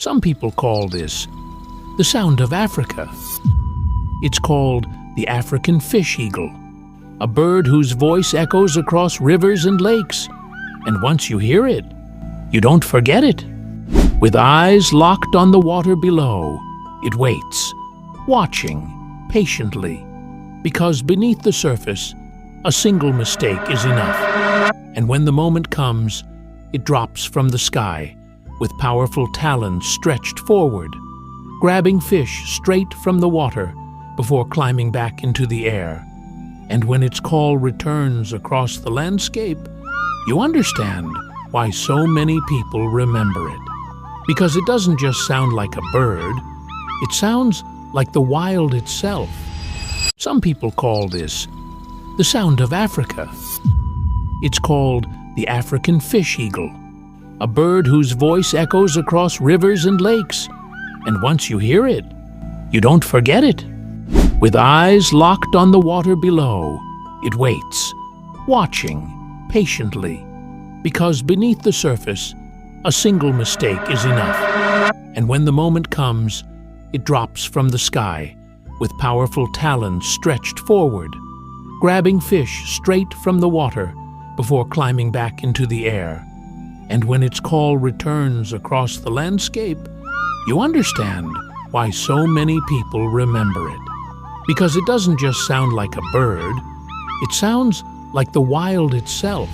Some people call this the sound of Africa. It's called the African fish eagle, a bird whose voice echoes across rivers and lakes. And once you hear it, you don't forget it. With eyes locked on the water below, it waits, watching patiently, because beneath the surface, a single mistake is enough. And when the moment comes, it drops from the sky with powerful talons stretched forward, grabbing fish straight from the water before climbing back into the air. And when its call returns across the landscape, you understand why so many people remember it. Because it doesn't just sound like a bird, it sounds like the wild itself. Some people call this the sound of Africa. It's called the African fish eagle, a bird whose voice echoes across rivers and lakes. And once you hear it, you don't forget it. With eyes locked on the water below, it waits, watching patiently, because beneath the surface, a single mistake is enough. And when the moment comes, it drops from the sky with powerful talons stretched forward, grabbing fish straight from the water before climbing back into the air. And when its call returns across the landscape, you understand why so many people remember it. Because it doesn't just sound like a bird, it sounds like the wild itself.